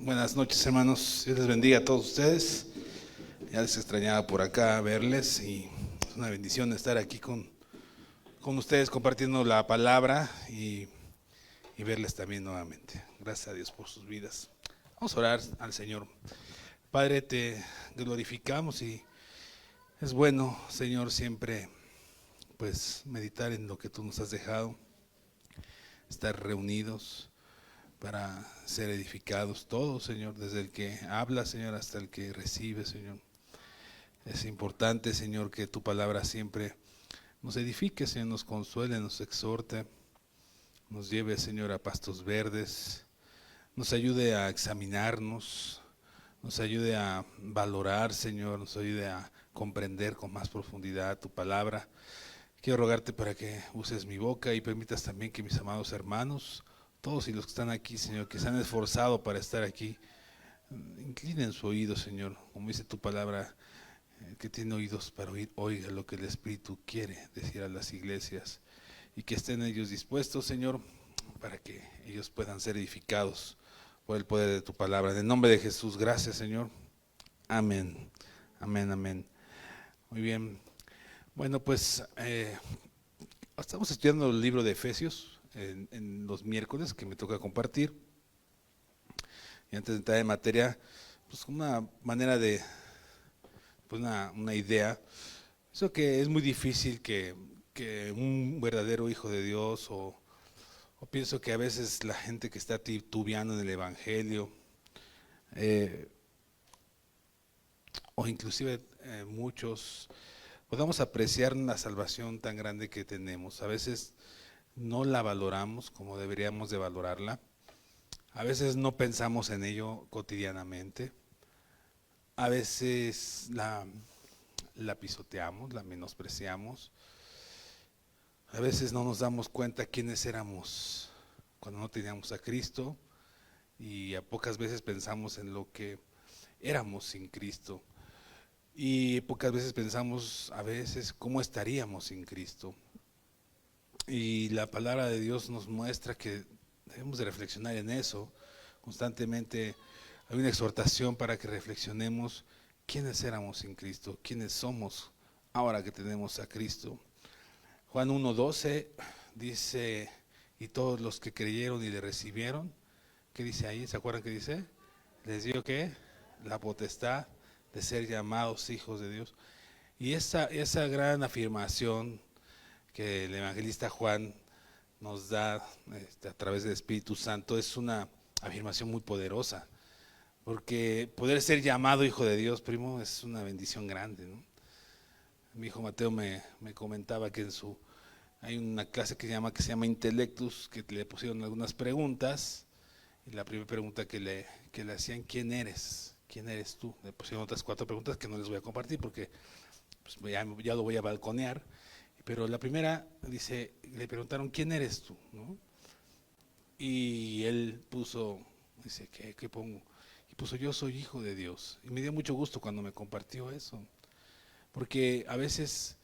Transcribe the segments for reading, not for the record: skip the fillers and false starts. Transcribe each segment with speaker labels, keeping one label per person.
Speaker 1: Buenas noches, hermanos. Dios les bendiga a todos ustedes. Ya les extrañaba por acá verles y es una bendición estar aquí con ustedes compartiendo la palabra y verles también nuevamente. Gracias a Dios por sus vidas. Vamos a orar al Señor. Padre, te glorificamos y es bueno, Señor, siempre pues meditar en lo que tú nos has dejado, estar reunidos para ser edificados todos, Señor, desde el que habla, Señor, hasta el que recibe, Señor. Es importante, Señor, que tu palabra siempre nos edifique, Señor, nos consuele, nos exhorte, nos lleve, Señor, a pastos verdes, nos ayude a examinarnos, nos ayude a valorar, Señor, nos ayude a comprender con más profundidad tu palabra. Quiero rogarte para que uses mi boca y permitas también que mis amados hermanos, todos y los que están aquí, Señor, que se han esforzado para estar aquí, inclinen su oído, Señor, como dice tu palabra, que tiene oídos para oír, oiga lo que el Espíritu quiere decir a las iglesias y que estén ellos dispuestos, Señor, para que ellos puedan ser edificados por el poder de tu palabra. En el nombre de Jesús, gracias, Señor. Amén, amén, amén. Muy bien. Bueno, pues estamos estudiando el libro de Efesios en los miércoles que me toca compartir. Y antes de entrar en materia, pues una manera de, pues una idea. Eso que es muy difícil que un verdadero hijo de Dios o pienso que a veces la gente que está titubeando en el Evangelio eh, o inclusive muchos podamos apreciar la salvación tan grande que tenemos. A veces no la valoramos como deberíamos de valorarla. A veces no pensamos en ello cotidianamente. A veces la pisoteamos, la menospreciamos. A veces no nos damos cuenta quiénes éramos cuando no teníamos a Cristo y a pocas veces pensamos en lo que éramos sin Cristo. Y pocas veces pensamos a veces cómo estaríamos sin Cristo. Y la palabra de Dios nos muestra que debemos de reflexionar en eso. Constantemente hay una exhortación para que reflexionemos quiénes éramos sin Cristo, quiénes somos ahora que tenemos a Cristo. Juan 1:12 dice, y todos los que creyeron y le recibieron, ¿qué dice ahí? ¿Se acuerdan qué dice? Les dio ¿qué? La potestad de ser llamados hijos de Dios. Y esa gran afirmación que el evangelista Juan nos da a través del Espíritu Santo es una afirmación muy poderosa, porque poder ser llamado hijo de Dios, primo, es una bendición grande, ¿no? Mi hijo Mateo me comentaba que hay una clase que se llama Intellectus, que le pusieron algunas preguntas, y la primera pregunta que le hacían, ¿quién eres? ¿Quién eres tú? Le pusieron otras 4 preguntas que no les voy a compartir porque pues, ya lo voy a balconear, pero la primera dice, le preguntaron, ¿quién eres tú? ¿No? Y él puso, dice, ¿qué pongo? Y puso, yo soy hijo de Dios. Y me dio mucho gusto cuando me compartió eso, porque a veces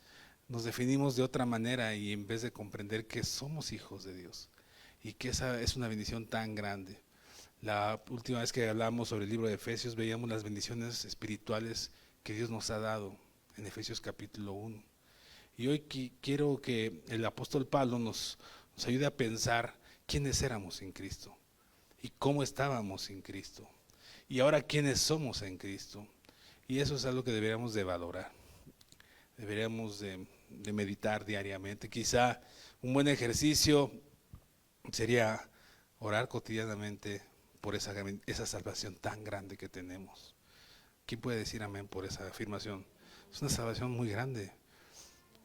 Speaker 1: nos definimos de otra manera y en vez de comprender que somos hijos de Dios y que esa es una bendición tan grande. La última vez que hablamos sobre el libro de Efesios veíamos las bendiciones espirituales que Dios nos ha dado en Efesios capítulo 1. Y hoy quiero que el apóstol Pablo nos ayude a pensar quiénes éramos en Cristo y cómo estábamos en Cristo y ahora quiénes somos en Cristo. Y eso es algo que deberíamos de valorar, deberíamos de meditar diariamente. Quizá un buen ejercicio sería orar cotidianamente por esa salvación tan grande que tenemos. ¿Quién puede decir amén por esa afirmación? Es una salvación muy grande.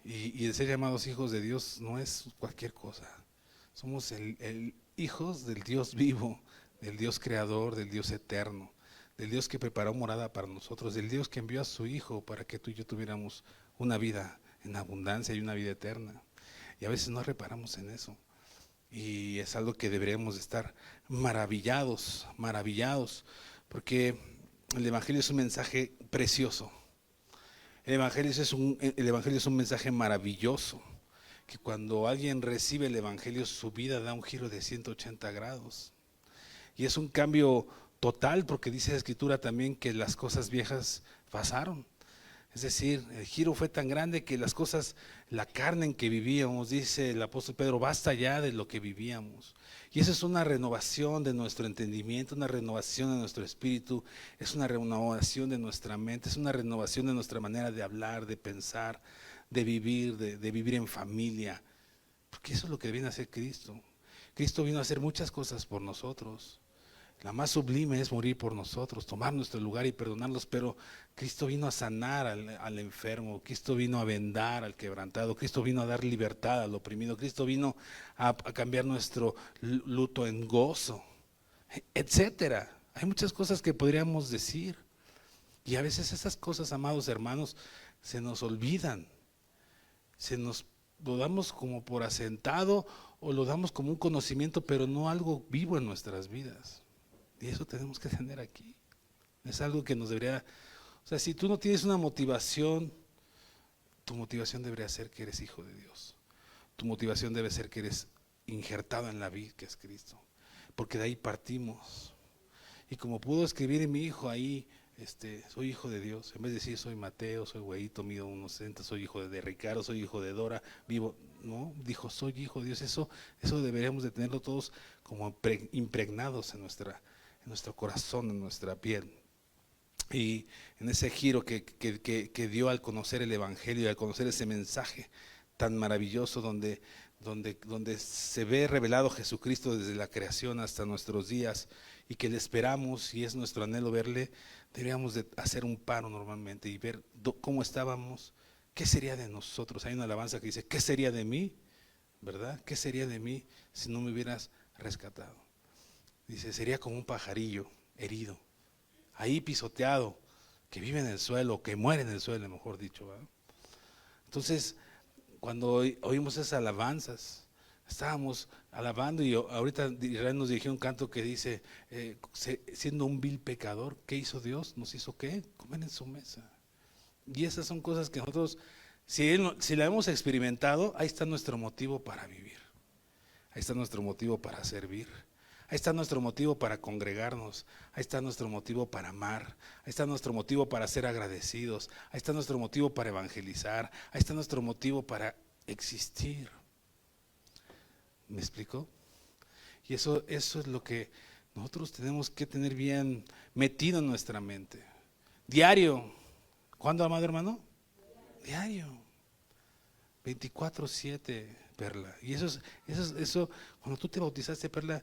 Speaker 1: Y el ser llamados hijos de Dios no es cualquier cosa. Somos el hijos del Dios vivo, del Dios creador, del Dios eterno, del Dios que preparó morada para nosotros, del Dios que envió a su Hijo para que tú y yo tuviéramos una vida en abundancia y una vida eterna. Y a veces no reparamos en eso. Y es algo que deberíamos estar maravillados, porque el Evangelio es un mensaje precioso. El Evangelio es un mensaje maravilloso, que cuando alguien recibe el Evangelio su vida da un giro de 180 grados. Y es un cambio total, porque dice la Escritura también que las cosas viejas pasaron. Es decir, el giro fue tan grande que las cosas, la carne en que vivíamos, dice el apóstol Pedro, basta ya de lo que vivíamos. Y eso es una renovación de nuestro entendimiento, una renovación de nuestro espíritu, es una renovación de nuestra mente, es una renovación de nuestra manera de hablar, de pensar, de vivir en familia. Porque eso es lo que viene a hacer Cristo. Cristo vino a hacer muchas cosas por nosotros. La más sublime es morir por nosotros, tomar nuestro lugar y perdonarlos, pero Cristo vino a sanar al enfermo, Cristo vino a vendar al quebrantado, Cristo vino a dar libertad al oprimido, Cristo vino a cambiar nuestro luto en gozo, etcétera. Hay muchas cosas que podríamos decir y a veces esas cosas, amados hermanos, se nos olvidan, lo damos como por asentado o lo damos como un conocimiento, pero no algo vivo en nuestras vidas. Y eso tenemos que tener aquí. Es algo que nos debería, o sea, si tú no tienes una motivación, tu motivación debería ser que eres hijo de Dios. Tu motivación debe ser que eres injertado en la vid que es Cristo. Porque de ahí partimos. Y como pudo escribir en mi hijo ahí, soy hijo de Dios, en vez de decir soy Mateo, soy güeyito, mido unos 60, soy hijo de Ricardo, soy hijo de Dora, vivo, no, dijo soy hijo de Dios. Eso deberíamos de tenerlo todos como impregnados en nuestro corazón, en nuestra piel. Y en ese giro que dio al conocer el Evangelio, al conocer ese mensaje tan maravilloso donde se ve revelado Jesucristo desde la creación hasta nuestros días y que le esperamos y es nuestro anhelo verle, deberíamos de hacer un paro normalmente y ver cómo estábamos, qué sería de nosotros. Hay una alabanza que dice, ¿qué sería de mí? ¿Verdad? ¿Qué sería de mí si no me hubieras rescatado? Dice, sería como un pajarillo herido, ahí pisoteado, que vive en el suelo, que muere en el suelo, mejor dicho, ¿verdad? Entonces, cuando oímos esas alabanzas, estábamos alabando y ahorita Israel nos dirigió un canto que dice, siendo un vil pecador, ¿qué hizo Dios? ¿Nos hizo qué? Comer en su mesa. Y esas son cosas que nosotros, si la hemos experimentado, ahí está nuestro motivo para vivir, ahí está nuestro motivo para servir. Ahí está nuestro motivo para congregarnos, ahí está nuestro motivo para amar, ahí está nuestro motivo para ser agradecidos, ahí está nuestro motivo para evangelizar, ahí está nuestro motivo para existir. ¿Me explico? Y eso es lo que nosotros tenemos que tener bien metido en nuestra mente. Diario. ¿Cuándo, amado hermano? Diario. 24/7, Perla. Y eso, cuando tú te bautizaste, Perla,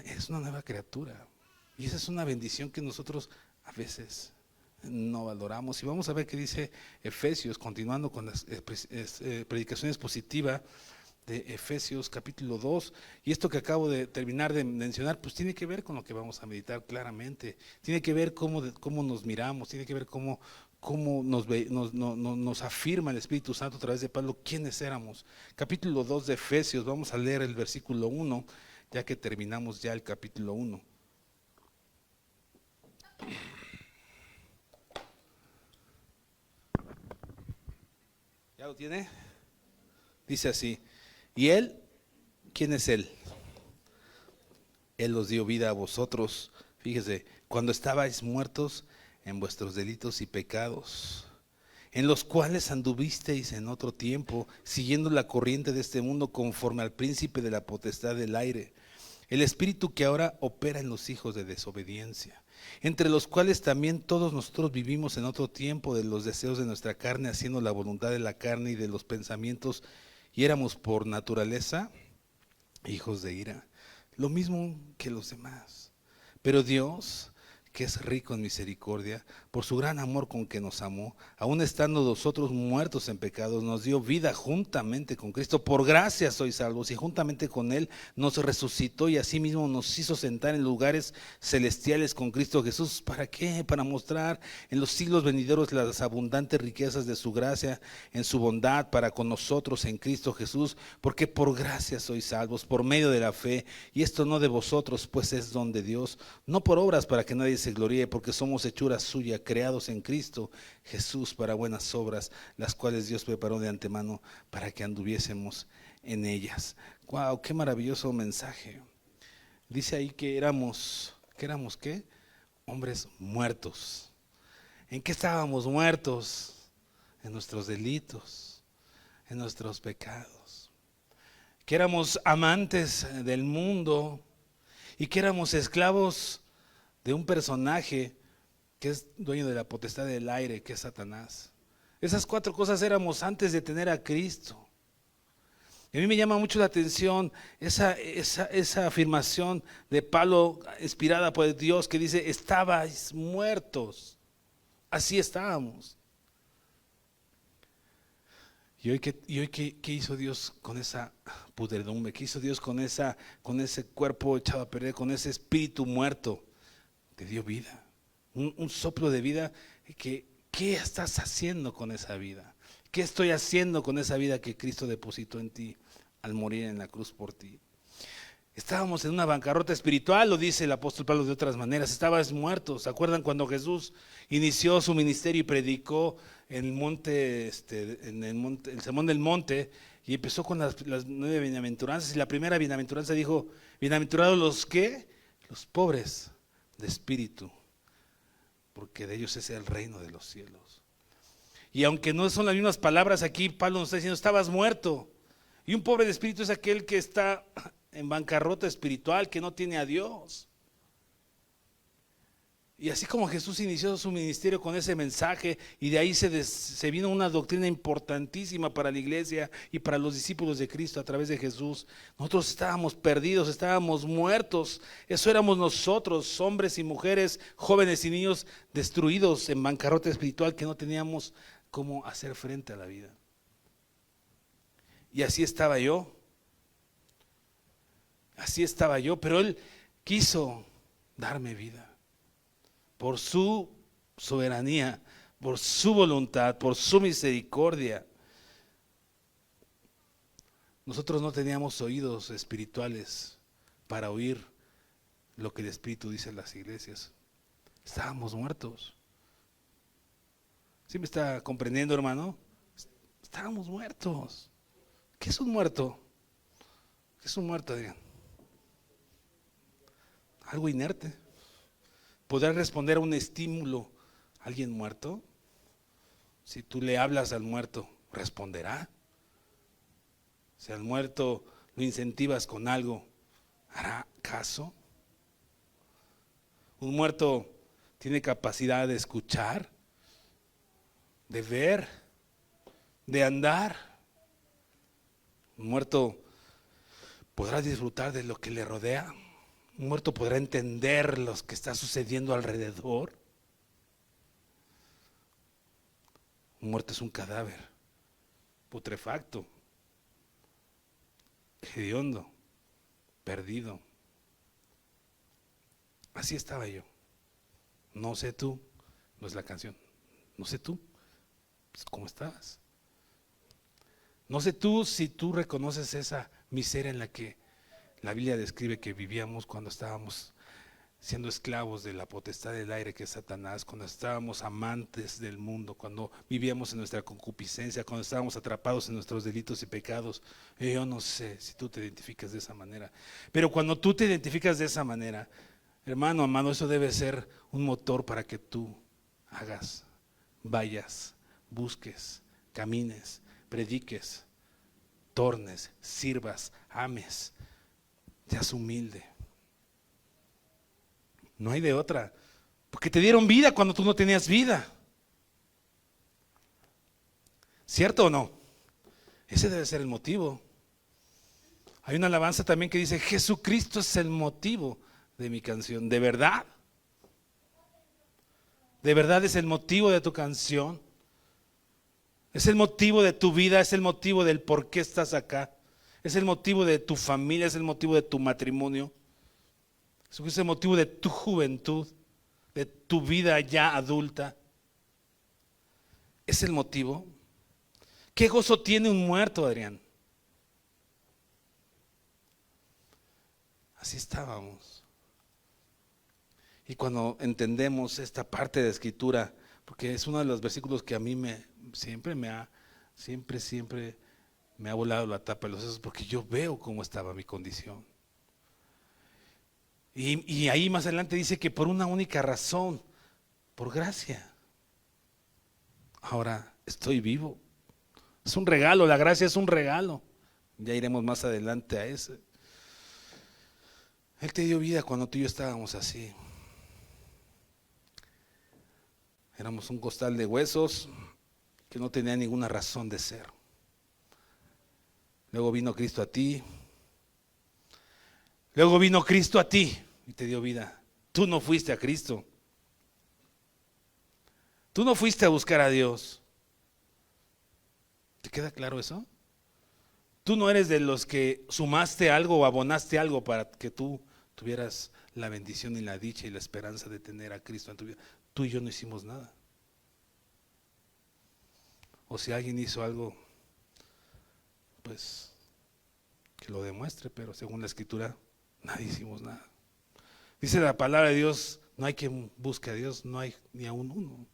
Speaker 1: es una nueva criatura y esa es una bendición que nosotros a veces no valoramos. Y vamos a ver qué dice Efesios, continuando con las predicaciones positivas de Efesios capítulo 2, y esto que acabo de terminar de mencionar pues tiene que ver con lo que vamos a meditar claramente, tiene que ver cómo nos miramos, tiene que ver cómo nos afirma el Espíritu Santo a través de Pablo quiénes éramos. Capítulo 2 de Efesios, vamos a leer el versículo 1, ya que terminamos ya el capítulo 1. ¿Ya lo tiene? Dice así, ¿y Él? ¿Quién es Él? Él os dio vida a vosotros, fíjese, cuando estabais muertos en vuestros delitos y pecados, en los cuales anduvisteis en otro tiempo, siguiendo la corriente de este mundo conforme al príncipe de la potestad del aire, el espíritu que ahora opera en los hijos de desobediencia, entre los cuales también todos nosotros vivimos en otro tiempo de los deseos de nuestra carne, haciendo la voluntad de la carne y de los pensamientos, y éramos por naturaleza hijos de ira, lo mismo que los demás. Pero Dios, que es rico en misericordia, por su gran amor con que nos amó, aun estando nosotros muertos en pecados, nos dio vida juntamente con Cristo. Por gracia sois salvos, y juntamente con Él nos resucitó y asimismo nos hizo sentar en lugares celestiales con Cristo Jesús. ¿Para qué? Para mostrar en los siglos venideros las abundantes riquezas de su gracia en su bondad para con nosotros en Cristo Jesús. Porque por gracia sois salvos, por medio de la fe, y esto no de vosotros, pues es don de Dios, no por obras para que nadie se gloríe, porque somos hechura suya, creados en Cristo Jesús para buenas obras, las cuales Dios preparó de antemano para que anduviésemos en ellas. Wow, qué maravilloso mensaje. Dice ahí que ¿Que éramos qué? Hombres muertos. ¿En qué estábamos muertos? En nuestros delitos, en nuestros pecados. Que éramos amantes del mundo y que éramos esclavos de un personaje que es dueño de la potestad del aire, que es Satanás. Esas 4 cosas éramos antes de tener a Cristo. Y a mí me llama mucho la atención esa afirmación de Pablo, inspirada por Dios, que dice: estabais muertos. Así estábamos. ¿Y hoy qué hizo Dios con esa pudredumbre? ¿Qué hizo Dios con ese cuerpo echado a perder, con ese espíritu muerto? Te dio vida, un soplo de vida. ¿Qué estás haciendo con esa vida? ¿Qué estoy haciendo con esa vida que Cristo depositó en ti al morir en la cruz por ti? Estábamos en una bancarrota espiritual, lo dice el apóstol Pablo de otras maneras. Estabas muertos. ¿Se acuerdan cuando Jesús inició su ministerio y predicó en el monte, el sermón del monte, y empezó con las 9 bienaventuranzas? Y la primera bienaventuranza dijo: bienaventurados los que, los pobres de espíritu, porque de ellos es el reino de los cielos. Y aunque no son las mismas palabras, aquí Pablo nos está diciendo: estabas muerto. Y un pobre de espíritu es aquel que está en bancarrota espiritual, que no tiene a Dios. Y así como Jesús inició su ministerio con ese mensaje, y de ahí se vino una doctrina importantísima para la iglesia y para los discípulos de Cristo a través de Jesús. Nosotros estábamos perdidos, estábamos muertos. Eso éramos nosotros, hombres y mujeres, jóvenes y niños, destruidos en bancarrota espiritual, que no teníamos cómo hacer frente a la vida. Y así estaba yo. Así estaba yo, pero Él quiso darme vida. Por su soberanía, por su voluntad, por su misericordia. Nosotros no teníamos oídos espirituales para oír lo que el Espíritu dice en las iglesias. Estábamos muertos. ¿Sí me está comprendiendo, hermano? Estábamos muertos. ¿Qué es un muerto? ¿Qué es un muerto, Adrián? Algo inerte. ¿Podrá responder a un estímulo alguien muerto? Si tú le hablas al muerto, ¿responderá? Si al muerto lo incentivas con algo, ¿hará caso? Un muerto tiene capacidad de escuchar, de ver, de andar. Un muerto podrá disfrutar de lo que le rodea. Un muerto podrá entender lo que está sucediendo alrededor. Un muerto es un cadáver putrefacto, hediondo, perdido. Así estaba yo. No sé tú, no es la canción. No sé tú, pues, ¿cómo estabas? No sé tú si tú reconoces esa miseria en la que la Biblia describe que vivíamos cuando estábamos siendo esclavos de la potestad del aire, que es Satanás, cuando estábamos amantes del mundo, cuando vivíamos en nuestra concupiscencia, cuando estábamos atrapados en nuestros delitos y pecados. Yo no sé si tú te identificas de esa manera, pero cuando tú te identificas de esa manera, hermano amado, eso debe ser un motor para que tú hagas, vayas, busques, camines, prediques, tornes, sirvas, ames, seas humilde. No hay de otra, porque te dieron vida cuando tú no tenías vida. ¿Cierto o no? Ese debe ser el motivo. Hay una alabanza también que dice: Jesucristo es el motivo de mi canción. ¿De verdad? ¿De verdad es el motivo de tu canción? ¿Es el motivo de tu vida? ¿Es el motivo del por qué estás acá? ¿Es el motivo de tu familia? ¿Es el motivo de tu matrimonio? ¿Es el motivo de tu juventud? ¿De tu vida ya adulta? ¿Es el motivo? ¿Qué gozo tiene un muerto, Adrián? Así estábamos. Y cuando entendemos esta parte de la Escritura, porque es uno de los versículos que a mí siempre me ha volado la tapa de los sesos, porque yo veo cómo estaba mi condición. Y ahí más adelante dice que por una única razón, por gracia. Ahora estoy vivo. Es un regalo, la gracia es un regalo. Ya iremos más adelante a ese. Él te dio vida cuando tú y yo estábamos así. Éramos un costal de huesos que no tenía ninguna razón de ser. Luego vino Cristo a ti. Luego vino Cristo a ti y te dio vida. Tú no fuiste a Cristo. Tú no fuiste a buscar a Dios. ¿Te queda claro eso? Tú no eres de los que sumaste algo o abonaste algo para que tú tuvieras la bendición y la dicha y la esperanza de tener a Cristo en tu vida. Tú y yo no hicimos nada. O si alguien hizo algo, pues que lo demuestre, pero según la Escritura, nadie hicimos nada. Dice la palabra de Dios, no hay quien busque a Dios, no hay ni a uno.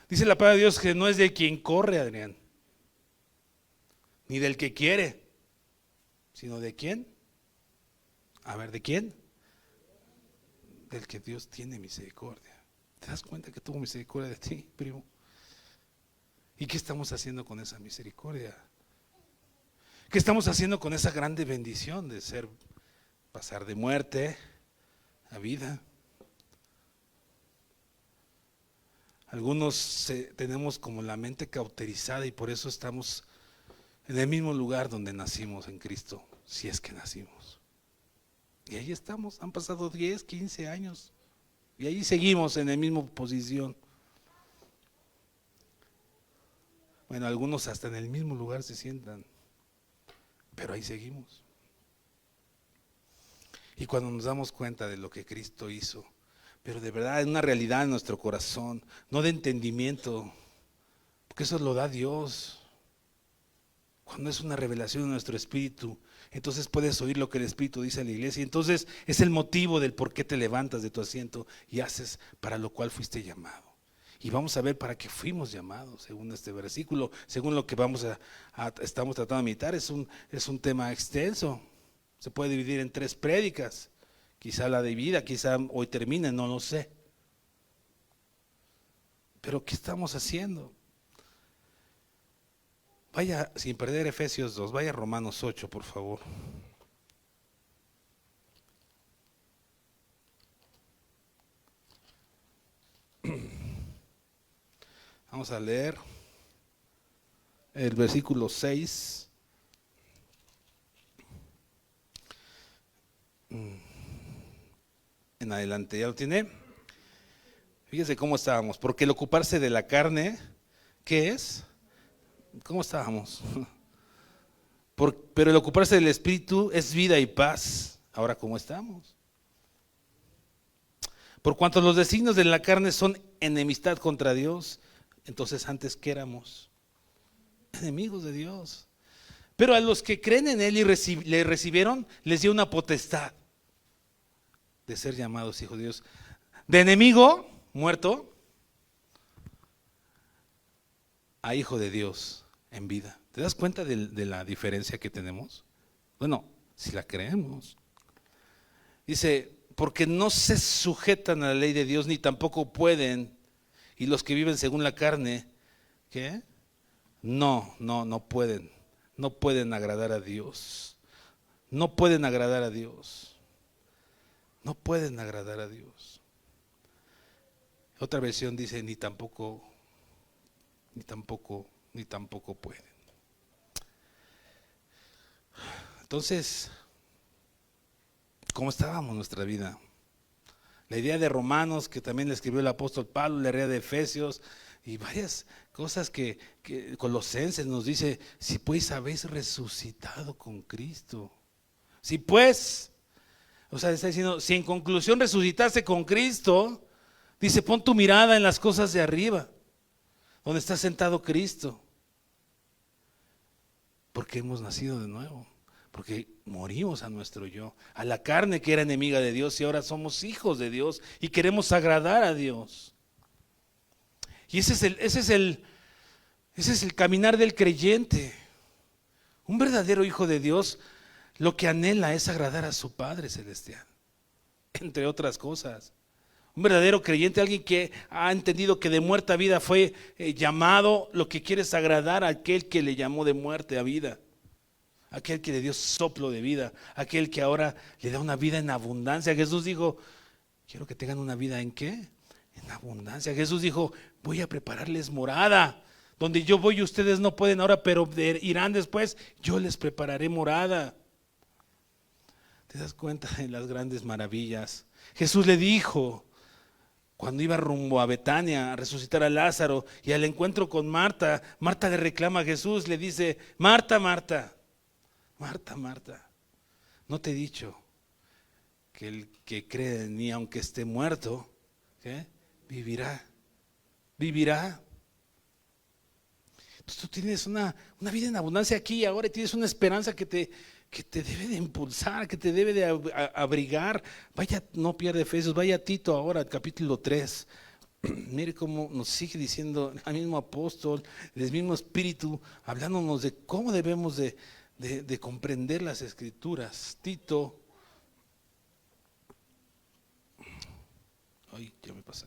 Speaker 1: Dice la palabra de Dios que no es de quien corre, Adrián, ni del que quiere, sino de quién. A ver, ¿de quién? Del que Dios tiene misericordia. ¿Te das cuenta que tuvo misericordia de ti, primo? ¿Y qué estamos haciendo con esa misericordia? ¿Qué estamos haciendo con esa grande bendición de pasar de muerte a vida? Algunos tenemos como la mente cauterizada y por eso estamos en el mismo lugar donde nacimos en Cristo, si es que nacimos. Y ahí estamos, han pasado 10, 15 años y ahí seguimos en la misma posición. Bueno, algunos hasta en el mismo lugar se sientan, pero ahí seguimos. Y cuando nos damos cuenta de lo que Cristo hizo, pero de verdad es una realidad en nuestro corazón, no de entendimiento, porque eso lo da Dios. Cuando es una revelación en nuestro espíritu, entonces puedes oír lo que el Espíritu dice a la iglesia. Entonces es el motivo del por qué te levantas de tu asiento y haces para lo cual fuiste llamado. Y vamos a ver para qué fuimos llamados, según este versículo, según lo que estamos tratando de meditar. Es un tema extenso, se puede dividir en 3 prédicas. Quizá la de vida, quizá hoy termine, no lo sé. Pero ¿qué estamos haciendo? Vaya, sin perder Efesios 2, vaya a Romanos 8, por favor. Vamos a leer el versículo 6. En adelante, ¿ya lo tiene? Fíjese cómo estábamos, porque el ocuparse de la carne, ¿qué es? ¿Cómo estábamos? Pero el ocuparse del Espíritu es vida y paz. Ahora, ¿cómo estamos? Por cuanto los designios de la carne son enemistad contra Dios, entonces antes que éramos enemigos de Dios. Pero a los que creen en Él y le recibieron, les dio una potestad de ser llamados hijos de Dios. De enemigo, muerto, a hijo de Dios en vida. ¿Te das cuenta de la diferencia que tenemos? Bueno, si la creemos. Dice, porque no se sujetan a la ley de Dios, ni tampoco pueden. Y los que viven según la carne, ¿qué? No pueden. No pueden agradar a Dios. No pueden agradar a Dios. No pueden agradar a Dios. Otra versión dice, ni tampoco pueden. Entonces, ¿cómo estábamos en nuestra vida? La idea de Romanos, que también le escribió el apóstol Pablo, la idea de Efesios y varias cosas que Colosenses nos dice, si pues habéis resucitado con Cristo. Si pues, o sea, está diciendo, si en conclusión resucitaste con Cristo, dice, pon tu mirada en las cosas de arriba, donde está sentado Cristo. Porque hemos nacido de nuevo. Porque morimos a nuestro yo, a la carne que era enemiga de Dios y ahora somos hijos de Dios y queremos agradar a Dios. Y ese es el caminar del creyente. Un verdadero hijo de Dios lo que anhela es agradar a su Padre Celestial, entre otras cosas. Un verdadero creyente, alguien que ha entendido que de muerte a vida fue llamado, lo que quiere es agradar a aquel que le llamó de muerte a vida, aquel que le dio soplo de vida, aquel que ahora le da una vida en abundancia. Jesús dijo, quiero que tengan una vida ¿en qué? En abundancia. Jesús dijo, voy a prepararles morada. Donde yo voy ustedes no pueden ahora, pero irán después, yo les prepararé morada. ¿Te das cuenta de las grandes maravillas? Jesús le dijo, cuando iba rumbo a Betania a resucitar a Lázaro y al encuentro con Marta, Marta le reclama a Jesús, le dice, Marta, Marta, Marta, Marta, ¿no te he dicho que el que cree en mí, aunque esté muerto, ¿qué? Vivirá? Vivirá. Entonces tú tienes una vida en abundancia aquí y ahora y tienes una esperanza que te debe de impulsar, que te debe de abrigar. Vaya, no pierde Efesios, vaya Tito ahora, capítulo 3. Mire cómo nos sigue diciendo el mismo apóstol, el mismo espíritu, hablándonos de cómo debemos de comprender las escrituras. Tito, ay, ya me pasé.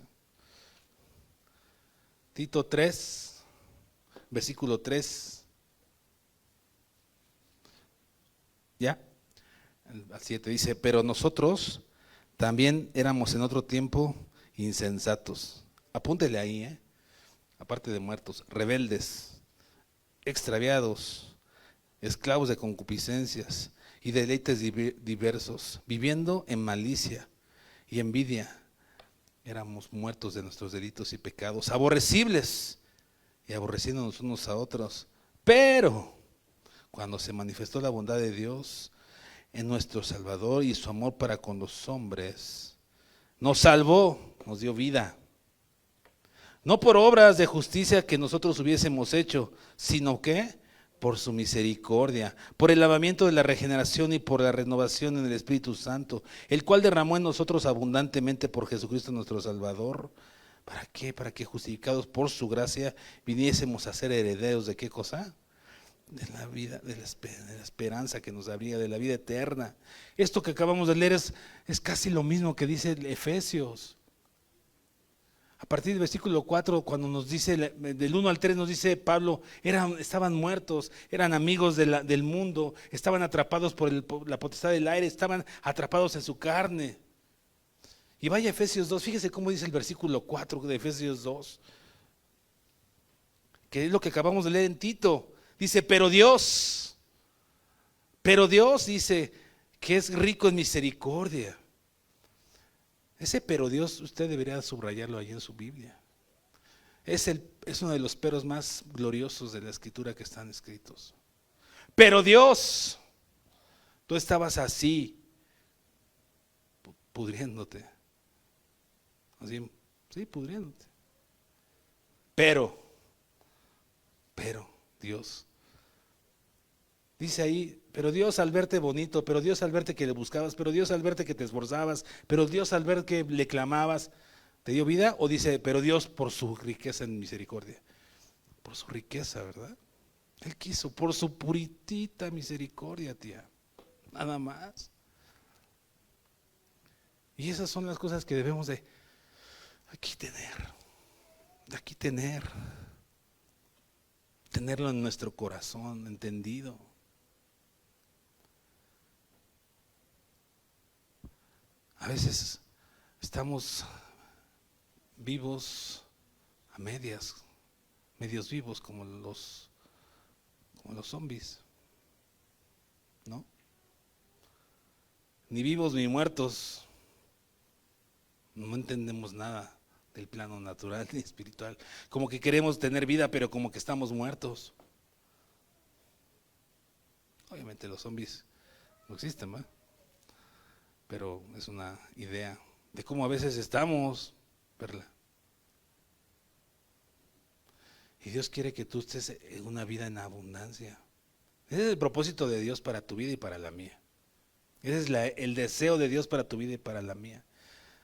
Speaker 1: Tito 3, versículo 3. ¿Ya? Al 7 dice, pero nosotros también éramos en otro tiempo insensatos. Apúntele ahí, aparte de muertos, rebeldes, extraviados, esclavos de concupiscencias y deleites diversos, viviendo en malicia y envidia. Éramos muertos de nuestros delitos y pecados, aborrecibles y aborreciéndonos unos a otros. Pero cuando se manifestó la bondad de Dios en nuestro Salvador y su amor para con los hombres, nos salvó, nos dio vida. No por obras de justicia que nosotros hubiésemos hecho, sino que por su misericordia, por el lavamiento de la regeneración y por la renovación en el Espíritu Santo, el cual derramó en nosotros abundantemente por Jesucristo nuestro Salvador. ¿Para qué? Para que justificados por su gracia viniésemos a ser herederos de ¿qué cosa? De la vida, de la esperanza que nos habría, de la vida eterna. Esto que acabamos de leer es casi lo mismo que dice Efesios. A partir del versículo 4, cuando nos dice, del 1 al 3 nos dice Pablo, estaban muertos, eran amigos del mundo, estaban atrapados por la potestad del aire, estaban atrapados en su carne. Y vaya Efesios 2, fíjese cómo dice el versículo 4 de Efesios 2, que es lo que acabamos de leer en Tito. Dice, pero Dios dice que es rico en misericordia. Ese pero Dios usted debería subrayarlo ahí en su Biblia. Es uno de los peros más gloriosos de la escritura que están escritos. Pero Dios, tú estabas así, pudriéndote. Así, sí, pudriéndote. Pero Dios. Dice ahí, pero Dios al verte bonito, pero Dios al verte que le buscabas, pero Dios al verte que te esforzabas, pero Dios al ver que le clamabas, ¿te dio vida? O dice, pero Dios por su riqueza en misericordia. Por su riqueza, ¿verdad? Él quiso, por su puritita misericordia, tía. Nada más. Y esas son las cosas que debemos de aquí tener. Tenerlo en nuestro corazón, entendido. A veces estamos vivos a medios vivos como los zombies, ¿no? Ni vivos ni muertos, no entendemos nada del plano natural ni espiritual, como que queremos tener vida pero como que estamos muertos. Obviamente los zombies no existen, ¿verdad? Pero es una idea de cómo a veces estamos, ¿verdad? Y Dios quiere que tú estés en una vida en abundancia. Ese es el propósito de Dios para tu vida y para la mía. Ese es el deseo de Dios para tu vida y para la mía.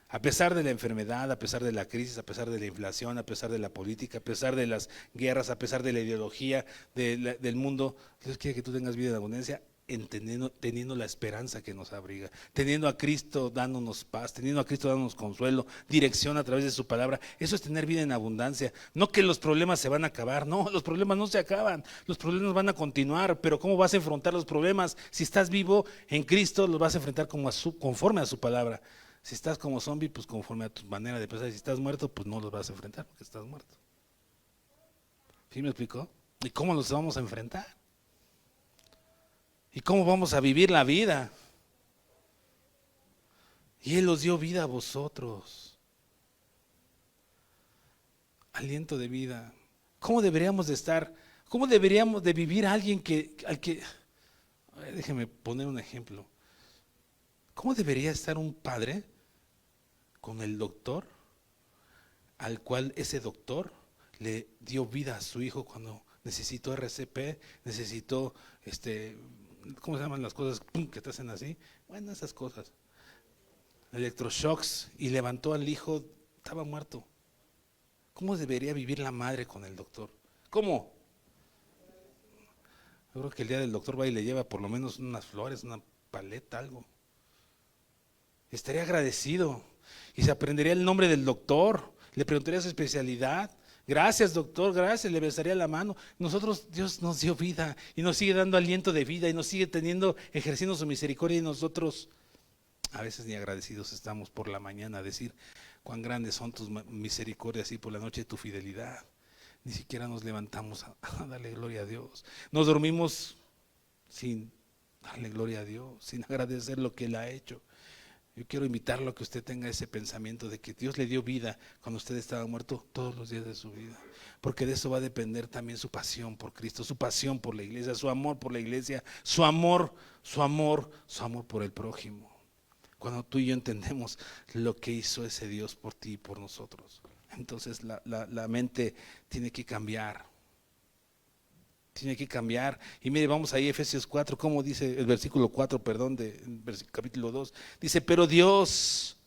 Speaker 1: A pesar de la enfermedad, a pesar de la crisis, a pesar de la inflación, a pesar de la política, a pesar de las guerras, a pesar de la ideología del mundo, Dios quiere que tú tengas vida en abundancia teniendo la esperanza que nos abriga, teniendo a Cristo dándonos paz, teniendo a Cristo dándonos consuelo, dirección a través de su palabra. Eso es tener vida en abundancia. No que los problemas se van a acabar, no, los problemas no se acaban, los problemas van a continuar, pero ¿cómo vas a enfrentar los problemas? Si estás vivo en Cristo, los vas a enfrentar conforme a su palabra. Si estás como zombie, pues conforme a tu manera de pensar. Si estás muerto, pues no los vas a enfrentar porque estás muerto. ¿Sí me explicó? ¿Y cómo los vamos a enfrentar? ¿Y cómo vamos a vivir la vida? Y Él os dio vida a vosotros. Aliento de vida. ¿Cómo deberíamos de estar? ¿Cómo deberíamos de vivir a alguien a ver, déjeme poner un ejemplo. ¿Cómo debería estar un padre con el doctor al cual ese doctor le dio vida a su hijo cuando necesitó RCP, necesitó ¿cómo se llaman las cosas que te hacen así? Bueno, esas cosas. Electroshocks, y levantó al hijo, estaba muerto. ¿Cómo debería vivir la madre con el doctor? ¿Cómo? Yo creo que el día del doctor va y le lleva por lo menos unas flores, una paleta, algo. Estaría agradecido y se aprendería el nombre del doctor, le preguntaría su especialidad. Gracias, doctor, gracias, le besaría la mano. Nosotros, Dios nos dio vida y nos sigue dando aliento de vida y nos sigue ejerciendo su misericordia, y nosotros a veces ni agradecidos estamos por la mañana a decir cuán grandes son tus misericordias, y por la noche tu fidelidad. Ni siquiera nos levantamos a darle gloria a Dios. Nos dormimos sin darle gloria a Dios, sin agradecer lo que Él ha hecho. Yo quiero invitarlo a que usted tenga ese pensamiento de que Dios le dio vida cuando usted estaba muerto todos los días de su vida, porque de eso va a depender también su pasión por Cristo, su pasión por la iglesia, su amor por la iglesia, su amor por el prójimo. Cuando tú y yo entendemos lo que hizo ese Dios por ti y por nosotros, entonces la mente tiene que cambiar. Tiene que cambiar. Y mire, vamos ahí a Efesios 4, como dice el versículo 4, perdón, capítulo 2. Dice, pero Dios,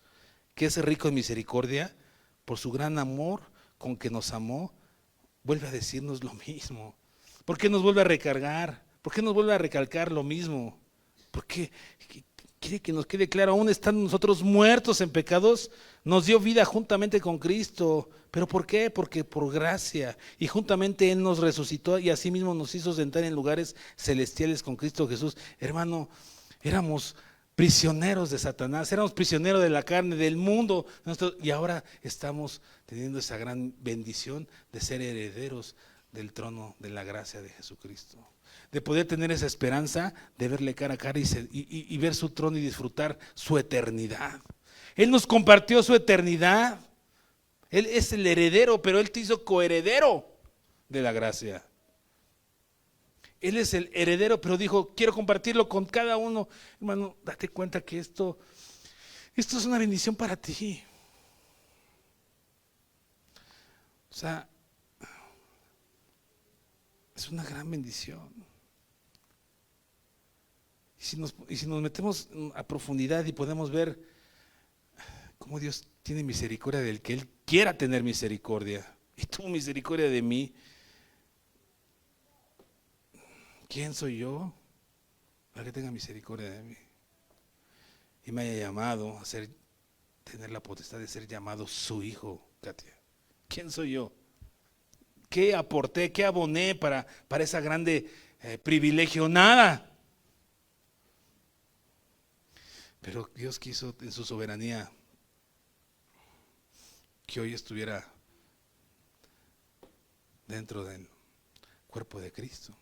Speaker 1: que es rico en misericordia, por su gran amor con que nos amó, vuelve a decirnos lo mismo. ¿Por qué nos vuelve a recargar? ¿Por qué nos vuelve a recalcar lo mismo? Porque quiere que nos quede claro, aún estando nosotros muertos en pecados, nos dio vida juntamente con Cristo. ¿Pero por qué? Porque por gracia. Y juntamente Él nos resucitó y asimismo nos hizo sentar en lugares celestiales con Cristo Jesús. Hermano, éramos prisioneros de Satanás, éramos prisioneros de la carne, del mundo, y ahora estamos teniendo esa gran bendición de ser herederos del trono de la gracia de Jesucristo, de poder tener esa esperanza de verle cara a cara y ver su trono y disfrutar su eternidad. Él nos compartió su eternidad. Él es el heredero, pero Él te hizo coheredero de la gracia. Él es el heredero, pero dijo, quiero compartirlo con cada uno. Hermano, date cuenta que esto es una bendición para ti. O sea, es una gran bendición. Y si nos metemos a profundidad y podemos ver cómo Dios tiene misericordia del que Él quiera tener misericordia, y tuvo misericordia de mí, ¿quién soy yo para que tenga misericordia de mí? Y me haya llamado a tener la potestad de ser llamado su hijo, Katia. ¿Quién soy yo? ¿Qué aporté, qué aboné para ese grande privilegio? Nada. Pero Dios quiso en su soberanía que hoy estuviera dentro del cuerpo de Cristo.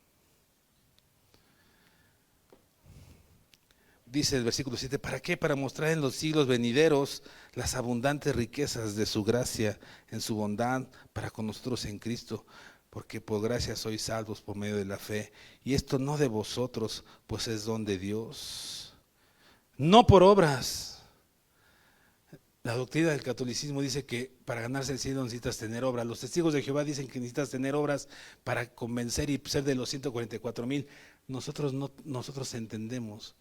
Speaker 1: Dice el versículo 7, ¿para qué? Para mostrar en los siglos venideros las abundantes riquezas de su gracia en su bondad para con nosotros en Cristo, porque por gracia sois salvos por medio de la fe, y esto no de vosotros, pues es don de Dios, no por obras. La doctrina del catolicismo dice que para ganarse el cielo necesitas tener obras. Los testigos de Jehová dicen que necesitas tener obras para convencer y ser de los 144,000. Nosotros entendemos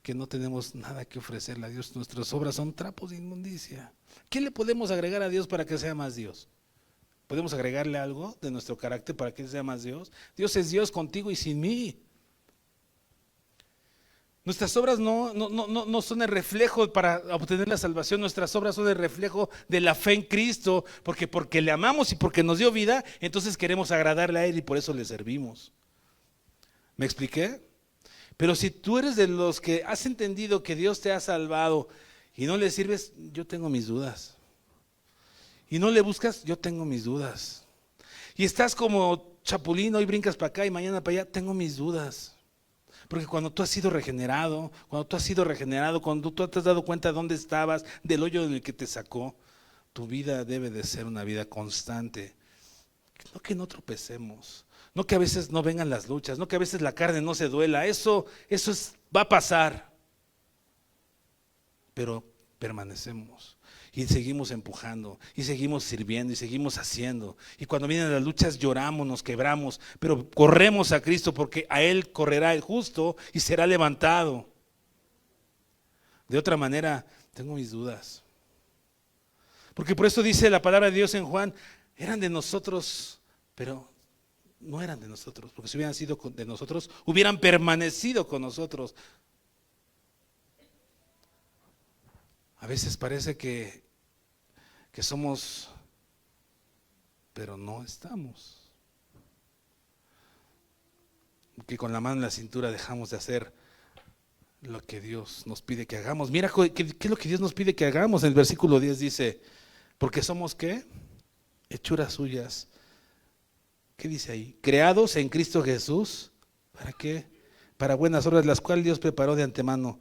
Speaker 1: que no tenemos nada que ofrecerle a Dios. Nuestras obras son trapos de inmundicia. ¿Qué le podemos agregar a Dios para que sea más Dios? ¿Podemos agregarle algo de nuestro carácter para que sea más Dios? Dios es Dios contigo y sin mí. Nuestras obras no son el reflejo para obtener la salvación. Nuestras obras son el reflejo de la fe en Cristo, porque le amamos y porque nos dio vida, entonces queremos agradarle a Él y por eso le servimos. ¿Me expliqué? Pero si tú eres de los que has entendido que Dios te ha salvado y no le sirves, yo tengo mis dudas. Y no le buscas, yo tengo mis dudas. Y estás como chapulín, hoy brincas para acá y mañana para allá, tengo mis dudas. Porque cuando tú has sido regenerado, cuando tú te has dado cuenta de dónde estabas, del hoyo en el que te sacó, tu vida debe de ser una vida constante. No que no tropecemos, no que a veces no vengan las luchas, no que a veces la carne no se duela, va a pasar. Pero permanecemos y seguimos empujando y seguimos sirviendo y seguimos haciendo. Y cuando vienen las luchas lloramos, nos quebramos, pero corremos a Cristo porque a Él correrá el justo y será levantado. De otra manera, tengo mis dudas. Porque por eso dice la palabra de Dios en Juan, eran de nosotros, pero no eran de nosotros, porque si hubieran sido de nosotros, hubieran permanecido con nosotros. A veces parece que somos, pero no estamos. Que con la mano en la cintura dejamos de hacer lo que Dios nos pide que hagamos. Mira qué es lo que Dios nos pide que hagamos. En el versículo 10 dice, porque somos ¿qué? Hechuras suyas. ¿Qué dice ahí? Creados en Cristo Jesús. ¿Para qué? Para buenas obras, las cuales Dios preparó de antemano.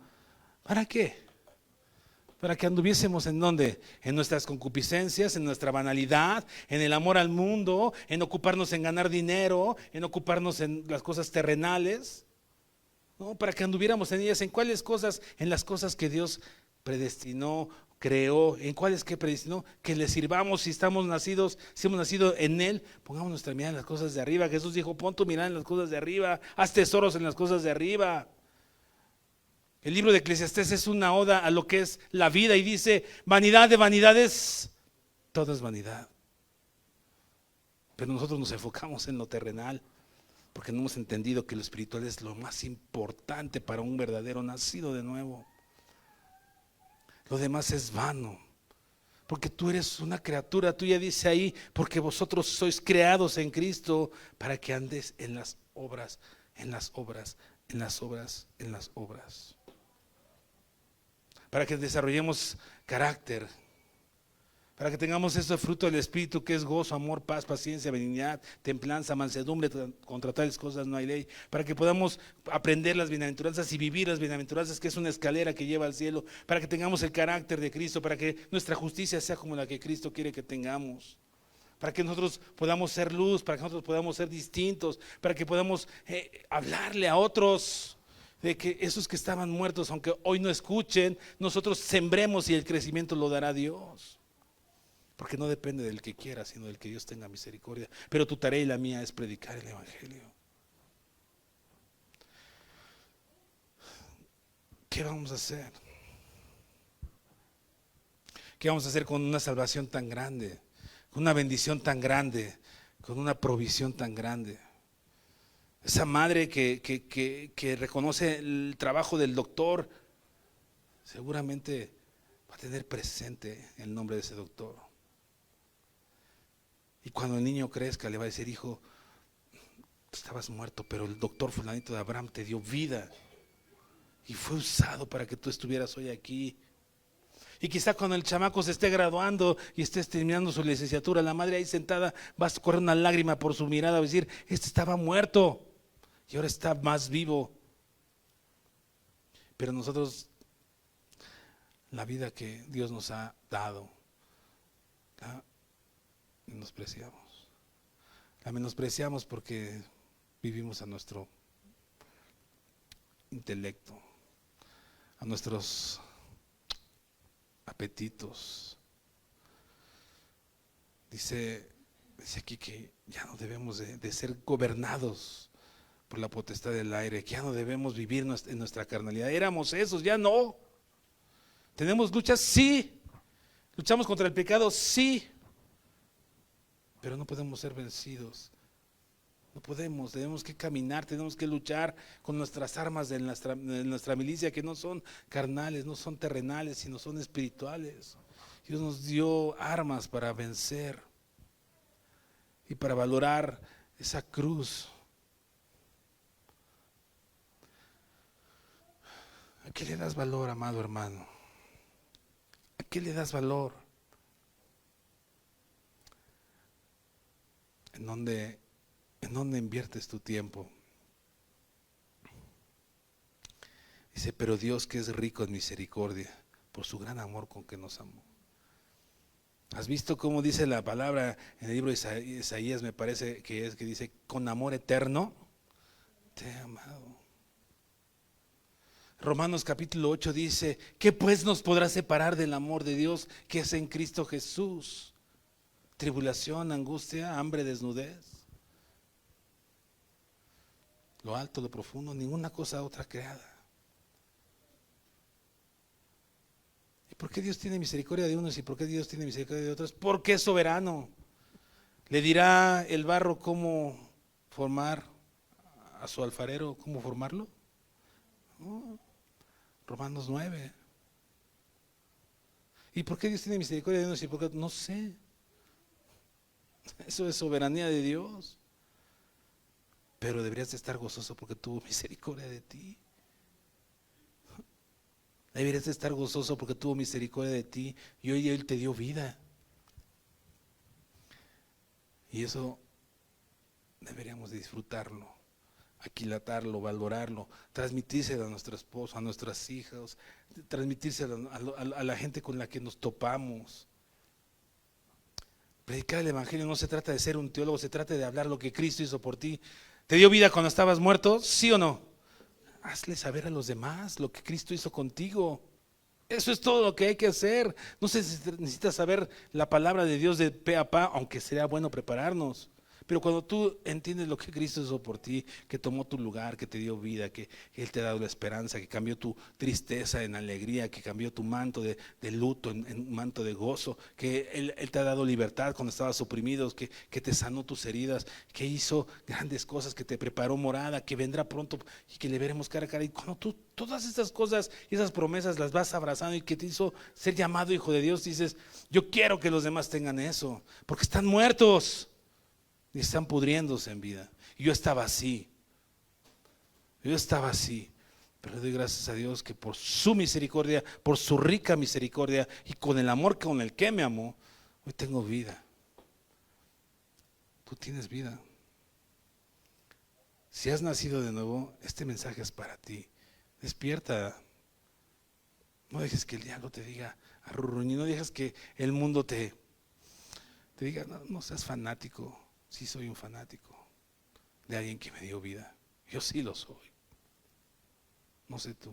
Speaker 1: ¿Para qué? Para que anduviésemos en ¿dónde? En nuestras concupiscencias, en nuestra banalidad, en el amor al mundo, en ocuparnos en ganar dinero, en ocuparnos en las cosas terrenales, ¿no? Para que anduviéramos en ellas. ¿En cuáles cosas? En las cosas que Dios predestinó, creó. ¿En cuáles que predestinó? Que le sirvamos si hemos nacido en Él, pongamos nuestra mirada en las cosas de arriba. Jesús dijo, pon tu mirada en las cosas de arriba, haz tesoros en las cosas de arriba. El libro de Eclesiastés es una oda a lo que es la vida y dice, vanidad de vanidades, todo es vanidad. Pero nosotros nos enfocamos en lo terrenal, porque no hemos entendido que lo espiritual es lo más importante para un verdadero nacido de nuevo. Lo demás es vano, porque tú eres una criatura, tuya dice ahí, porque vosotros sois creados en Cristo para que andes en las obras, en las obras, en las obras, en las obras. Para que desarrollemos carácter, para que tengamos ese fruto del Espíritu que es gozo, amor, paz, paciencia, benignidad, templanza, mansedumbre. Contra tales cosas no hay ley. Para que podamos aprender las bienaventuranzas y vivir las bienaventuranzas, que es una escalera que lleva al cielo. Para que tengamos el carácter de Cristo, para que nuestra justicia sea como la que Cristo quiere que tengamos. Para que nosotros podamos ser luz, para que nosotros podamos ser distintos, para que podamos hablarle a otros de que esos que estaban muertos, aunque hoy no escuchen, nosotros sembremos y el crecimiento lo dará Dios. Porque no depende del que quiera, sino del que Dios tenga misericordia. Pero tu tarea y la mía es predicar el Evangelio. ¿Qué vamos a hacer? ¿Qué vamos a hacer con una salvación tan grande? Con una bendición tan grande, con una provisión tan grande. Esa madre que reconoce el trabajo del doctor, seguramente va a tener presente el nombre de ese doctor. Y cuando el niño crezca le va a decir, hijo, tú estabas muerto, pero el doctor fulanito de Abraham te dio vida y fue usado para que tú estuvieras hoy aquí. Y quizá cuando el chamaco se esté graduando y esté terminando su licenciatura, la madre ahí sentada va a correr una lágrima por su mirada, va a decir, este estaba muerto y ahora está más vivo. Pero nosotros, la vida que Dios nos ha dado, la menospreciamos. La menospreciamos porque vivimos a nuestro intelecto, a nuestros apetitos. Dice aquí que ya no debemos de ser gobernados por la potestad del aire, que ya no debemos vivir en nuestra carnalidad. Éramos esos, ya no. ¿Tenemos luchas? Sí. ¿Luchamos contra el pecado? Sí. Pero no podemos ser vencidos No podemos, tenemos que caminar, tenemos que luchar con nuestras armas de nuestra milicia, que no son carnales, no son terrenales, sino son espirituales. Dios nos dio armas para vencer y para valorar esa cruz. ¿A qué le das valor, amado hermano? ¿A qué le das valor? ¿En dónde inviertes tu tiempo? Dice, pero Dios, que es rico en misericordia, por su gran amor con que nos amó. ¿Has visto cómo dice la palabra en el libro de Isaías? Me parece que dice, con amor eterno te he amado. Romanos capítulo 8 dice, ¿qué pues nos podrá separar del amor de Dios que es en Cristo Jesús? Tribulación, angustia, hambre, desnudez. Lo alto, lo profundo, ninguna cosa otra creada. ¿Y por qué Dios tiene misericordia de unos y por qué Dios tiene misericordia de otros? Porque es soberano. ¿Le dirá el barro cómo formar a su alfarero, cómo formarlo? No. Romanos 9. ¿Y por qué Dios tiene misericordia de unos y por qué? No sé. Eso es soberanía de Dios. Pero deberías de estar gozoso porque tuvo misericordia de ti. Deberías de estar gozoso porque tuvo misericordia de ti y hoy Él te dio vida. Y eso deberíamos disfrutarlo, aquilatarlo, valorarlo, transmitírselo a nuestro esposo, a nuestras hijas, transmitírselo a la gente con la que nos topamos. Predicar el evangelio no se trata de ser un teólogo, se trata de hablar lo que Cristo hizo por ti. ¿Te dio vida cuando estabas muerto? ¿Sí o no? Hazle saber a los demás lo que Cristo hizo contigo. Eso es todo lo que hay que hacer. No se necesita saber la palabra de Dios de pe a pa, aunque sea bueno prepararnos. Pero cuando tú entiendes lo que Cristo hizo por ti, que tomó tu lugar, que te dio vida, que Él te ha dado la esperanza, que cambió tu tristeza en alegría, que cambió tu manto de luto en un manto de gozo, que Él te ha dado libertad cuando estabas oprimido, que te sanó tus heridas, que hizo grandes cosas, que te preparó morada, que vendrá pronto y que le veremos cara a cara. Y cuando tú todas estas cosas y esas promesas las vas abrazando y que te hizo ser llamado hijo de Dios, dices, yo quiero que los demás tengan eso, porque están muertos y están pudriéndose en vida. Y yo estaba así, pero le doy gracias a Dios que por su misericordia, por su rica misericordia y con el amor con el que me amó, hoy tengo vida. Tú tienes vida. Si has nacido de nuevo, este mensaje es para ti. Despierta. No dejes que el diablo te diga arrurruñi, no dejes que el mundo te diga, no seas fanático. Sí soy un fanático de alguien que me dio vida. Yo sí lo soy. No sé tú. A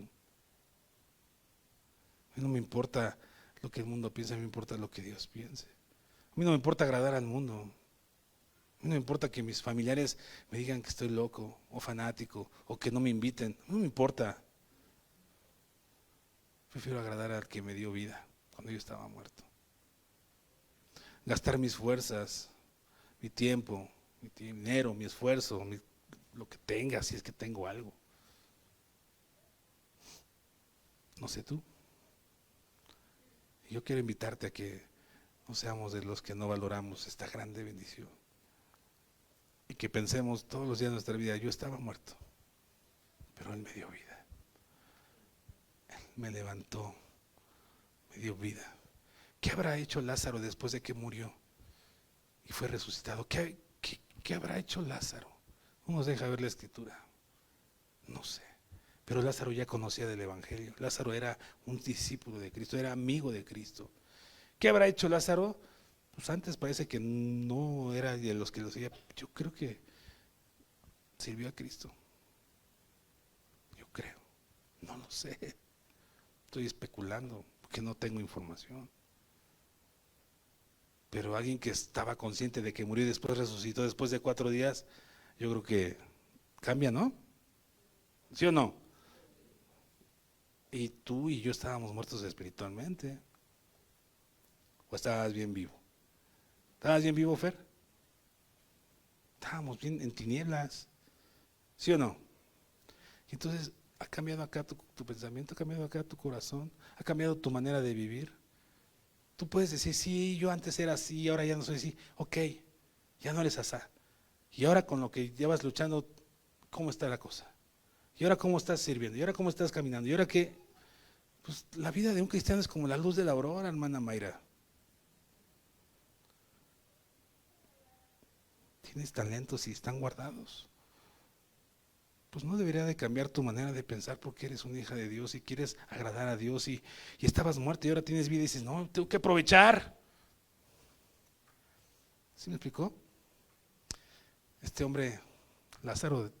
Speaker 1: mí no me importa lo que el mundo piensa, a mí me importa lo que Dios piense. A mí no me importa agradar al mundo. A mí no me importa que mis familiares me digan que estoy loco o fanático o que no me inviten. No me importa. Prefiero agradar al que me dio vida cuando yo estaba muerto. Gastar mis fuerzas, mi tiempo, mi dinero, mi esfuerzo, lo que tenga, si es que tengo algo. No sé tú. Yo quiero invitarte a que no seamos de los que no valoramos esta grande bendición. Y que pensemos todos los días de nuestra vida, yo estaba muerto, pero Él me dio vida. Él me levantó, me dio vida. ¿Qué habrá hecho Lázaro después de que murió y fue resucitado? ¿Qué habrá hecho Lázaro? No nos deja ver la escritura. No sé. Pero Lázaro ya conocía del evangelio. Lázaro era un discípulo de Cristo, era amigo de Cristo. ¿Qué habrá hecho Lázaro? Pues antes parece que no era de los que lo seguía. Yo creo que sirvió a Cristo. Yo creo. No lo sé. Estoy especulando porque no tengo información. Pero alguien que estaba consciente de que murió y después resucitó después de 4 días, yo creo que cambia, ¿no? ¿Sí o no? Y tú y yo estábamos muertos espiritualmente. ¿O estabas bien vivo? ¿Estabas bien vivo, Fer? estábamos bien en tinieblas, ¿sí o no? Y entonces ha cambiado acá tu pensamiento, ha cambiado acá tu corazón, ha cambiado tu manera de vivir. Tú puedes decir, sí, yo antes era así, ahora ya no soy así. Ok, ya no eres asá. Y ahora con lo que llevas luchando, ¿cómo está la cosa? ¿Y ahora cómo estás sirviendo? ¿Y ahora cómo estás caminando? ¿Y ahora qué? Pues la vida de un cristiano es como la luz de la aurora, hermana Mayra. Tienes talentos y están guardados. Pues no debería de cambiar tu manera de pensar porque eres una hija de Dios y quieres agradar a Dios y estabas muerto y ahora tienes vida y dices, no, tengo que aprovechar. ¿Sí me explicó? Este hombre, Lázaro,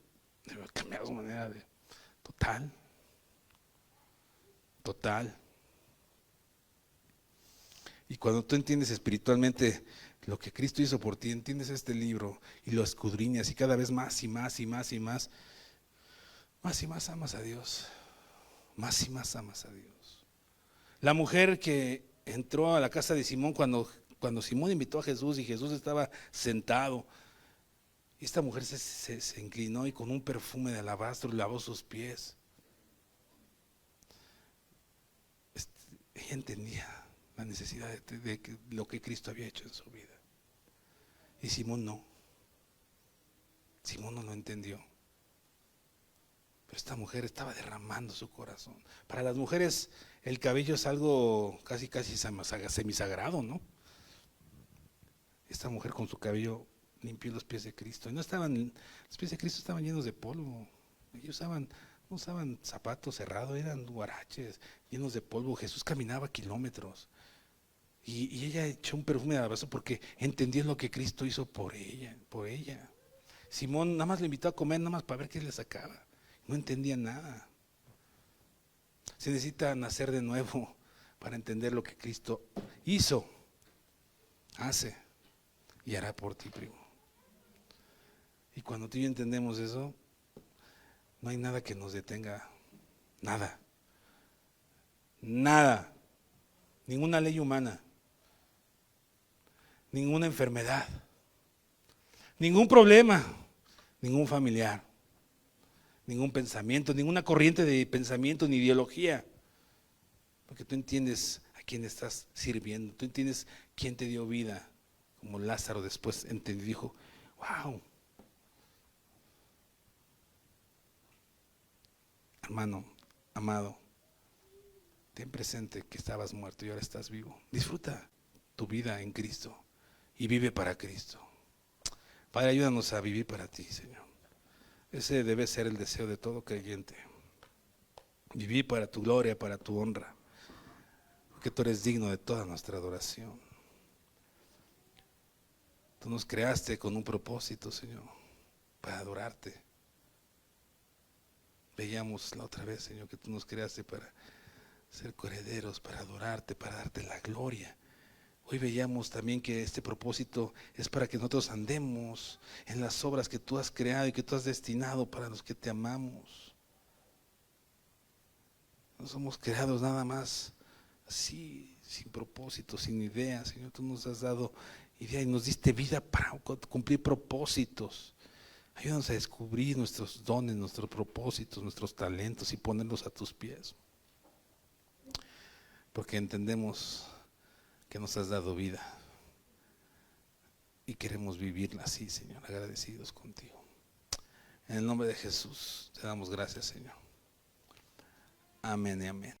Speaker 1: debe cambiar su manera de total. Y cuando tú entiendes espiritualmente lo que Cristo hizo por ti, entiendes este libro y lo escudriñas y cada vez más y más y más y más, más y más amas a Dios, más y más amas a Dios. La mujer que entró a la casa de Simón cuando Simón invitó a Jesús y Jesús estaba sentado, y esta mujer se inclinó y con un perfume de alabastro lavó sus pies. Ella entendía la necesidad de lo que Cristo había hecho en su vida. Y Simón no. Simón no lo entendió. Pero esta mujer estaba derramando su corazón. Para las mujeres el cabello es algo casi semisagrado, ¿no? Esta mujer con su cabello limpió los pies de Cristo. Y los pies de Cristo estaban llenos de polvo. Ellos no usaban zapatos cerrados, eran guaraches llenos de polvo. Jesús caminaba kilómetros. Y ella echó un perfume de alabastro porque entendió lo que Cristo hizo por ella. Simón nada más le invitó a comer, nada más para ver qué le sacaba. No entendía nada. Se necesita nacer de nuevo para entender lo que Cristo hizo, hace y hará por ti, primo. Y cuando tú y yo entendemos eso, no hay nada que nos detenga. Nada. Nada. Ninguna ley humana. Ninguna enfermedad. Ningún problema. Ningún familiar. Ningún pensamiento, ninguna corriente de pensamiento ni ideología. Porque tú entiendes a quién estás sirviendo. Tú entiendes quién te dio vida. Como Lázaro después entendió y dijo, wow. Hermano, amado, ten presente que estabas muerto y ahora estás vivo. Disfruta tu vida en Cristo y vive para Cristo. Padre, ayúdanos a vivir para ti, Señor. Ese debe ser el deseo de todo creyente. Vivir para tu gloria, para tu honra. Porque tú eres digno de toda nuestra adoración. Tú nos creaste con un propósito, Señor, para adorarte. Veíamos la otra vez, Señor, que tú nos creaste para ser coherederos, para adorarte, para darte la gloria. Hoy veíamos también que este propósito es para que nosotros andemos en las obras que tú has creado y que tú has destinado para los que te amamos. No somos creados nada más así, sin propósito, sin idea. Señor, tú nos has dado idea y nos diste vida para cumplir propósitos. Ayúdanos a descubrir nuestros dones, nuestros propósitos, nuestros talentos y ponerlos a tus pies. Porque entendemos que nos has dado vida y queremos vivirla así, Señor, agradecidos contigo. En el nombre de Jesús te damos gracias, Señor. Amén y amén.